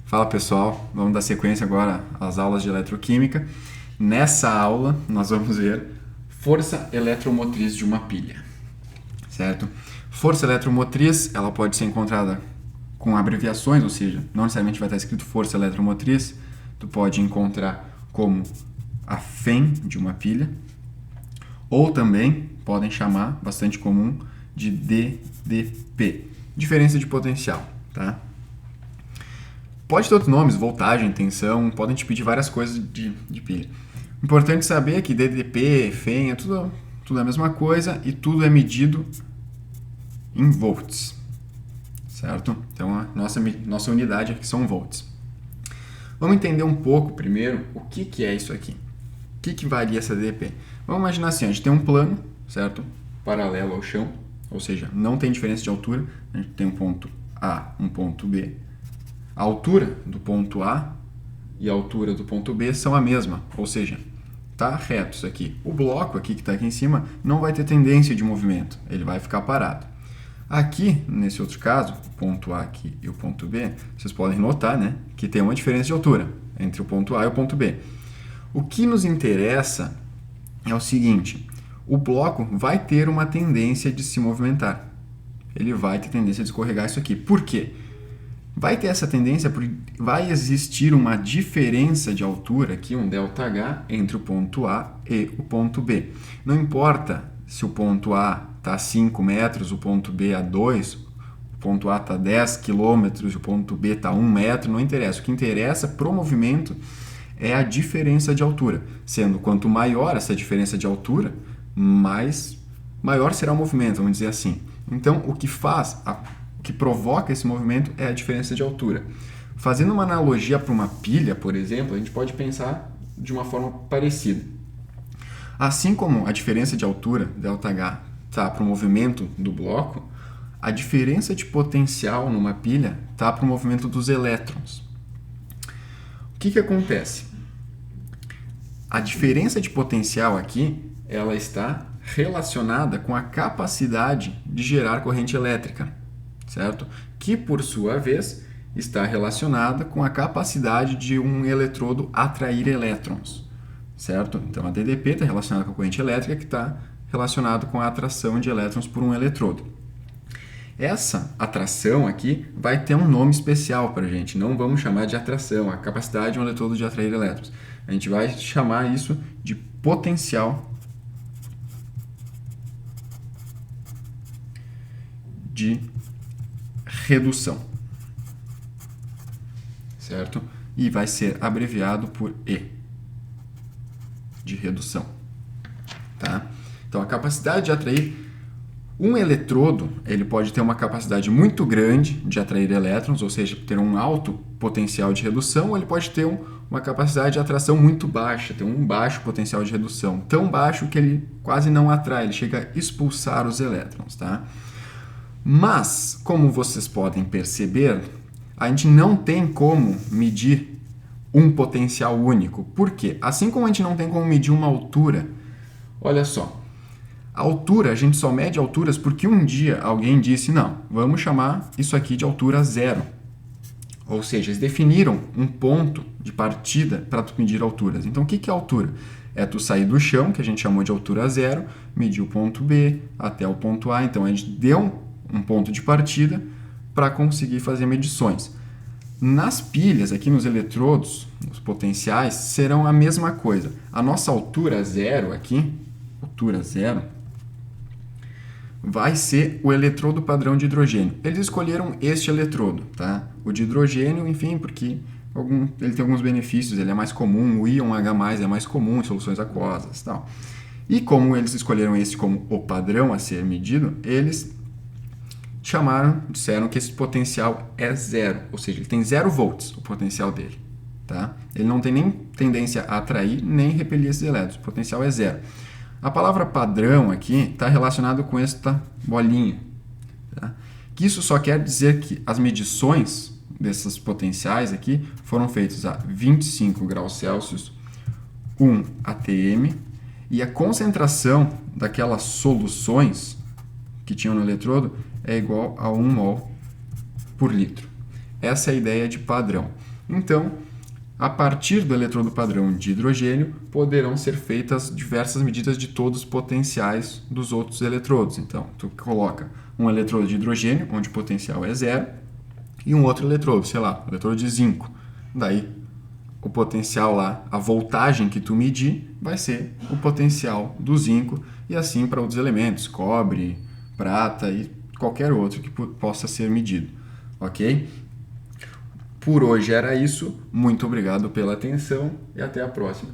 Fala pessoal, vamos dar sequência agora às aulas de eletroquímica. Nessa aula nós vamos ver força eletromotriz de uma pilha, certo? Força eletromotriz, ela pode ser encontrada com abreviações, ou seja, não necessariamente vai estar escrito força eletromotriz, tu pode encontrar como a FEM de uma pilha, ou também podem chamar, bastante comum, de DDP, diferença de potencial, tá? Pode ter outros nomes, voltagem, tensão, podem te pedir várias coisas de pilha. Importante saber que DDP, FEM, é tudo a mesma coisa e tudo é medido em volts, certo? Então a nossa unidade aqui são volts. Vamos entender um pouco primeiro o que é isso aqui. O que varia essa DDP? Vamos imaginar assim, a gente tem um plano, certo? Paralelo ao chão, ou seja, não tem diferença de altura, a gente tem um ponto A, um ponto B. A altura do ponto A e a altura do ponto B são a mesma, ou seja, está reto isso aqui. O bloco aqui que está aqui em cima não vai ter tendência de movimento, ele vai ficar parado. Aqui, nesse outro caso, o ponto A aqui e o ponto B, vocês podem notar, né, que tem uma diferença de altura entre o ponto A e o ponto B. O que nos interessa é o seguinte, o bloco vai ter uma tendência de se movimentar. Ele vai ter tendência de escorregar isso aqui. Por quê? Vai ter essa tendência porque vai existir uma diferença de altura aqui, um ΔH, entre o ponto A e o ponto B. Não importa se o ponto A está a 5 metros, o ponto B a 2, o ponto A está a 10 quilômetros, o ponto B está a 1 metro, não interessa. O que interessa para o movimento é a diferença de altura. Sendo quanto maior essa diferença de altura, maior será o movimento, vamos dizer assim. Então, o que provoca esse movimento é a diferença de altura. Fazendo uma analogia para uma pilha, por exemplo, a gente pode pensar de uma forma parecida. Assim como a diferença de altura, ΔH, está para o movimento do bloco, a diferença de potencial numa pilha está para o movimento dos elétrons. O que acontece? A diferença de potencial aqui, ela está relacionada com a capacidade de gerar corrente elétrica, certo? Que, por sua vez, está relacionada com a capacidade de um eletrodo atrair elétrons, certo? Então, a DDP está relacionada com a corrente elétrica, que está relacionada com a atração de elétrons por um eletrodo. Essa atração aqui vai ter um nome especial para a gente, não vamos chamar de atração, a capacidade de um eletrodo de atrair elétrons. A gente vai chamar isso de potencial de redução, certo? E vai ser abreviado por E, de redução, tá? Então, a capacidade de atrair um eletrodo, ele pode ter uma capacidade muito grande de atrair elétrons, ou seja, ter um alto potencial de redução, ou ele pode ter uma capacidade de atração muito baixa, ter um baixo potencial de redução, tão baixo que ele quase não atrai, ele chega a expulsar os elétrons, tá? Mas, como vocês podem perceber, a gente não tem como medir um potencial único. Por quê? Assim como a gente não tem como medir uma altura, olha só, a altura, a gente só mede alturas porque um dia alguém disse, não, vamos chamar isso aqui de altura zero. Ou seja, eles definiram um ponto de partida para tu medir alturas. Então, o que é altura? É tu sair do chão, que a gente chamou de altura zero, medir o ponto B até o ponto A. Então, a gente deu um ponto de partida para conseguir fazer medições. Nas pilhas, aqui nos eletrodos, nos potenciais, serão a mesma coisa. A nossa altura zero aqui, altura zero, vai ser o eletrodo padrão de hidrogênio. Eles escolheram este eletrodo, tá? O de hidrogênio, enfim, porque ele tem alguns benefícios, ele é mais comum, o íon H+, é mais comum em soluções aquosas, tal. E como eles escolheram este como o padrão a ser medido, eles disseram que esse potencial é zero, ou seja, ele tem 0 volts, o potencial dele, tá? Ele não tem nem tendência a atrair, nem repelir esses elétrons, o potencial é zero. A palavra padrão aqui está relacionada com esta bolinha, tá? Que isso só quer dizer que as medições desses potenciais aqui foram feitas a 25 graus Celsius, 1 atm, e a concentração daquelas soluções que tinham no eletrodo é igual a 1 mol por litro. Essa é a ideia de padrão. Então, a partir do eletrodo padrão de hidrogênio, poderão ser feitas diversas medidas de todos os potenciais dos outros eletrodos. Então, tu coloca um eletrodo de hidrogênio, onde o potencial é zero, e um outro eletrodo, sei lá, eletrodo de zinco. Daí, o potencial lá, a voltagem que tu medir, vai ser o potencial do zinco, e assim para outros elementos, cobre, prata e qualquer outro que possa ser medido, ok? Por hoje era isso, muito obrigado pela atenção e até a próxima.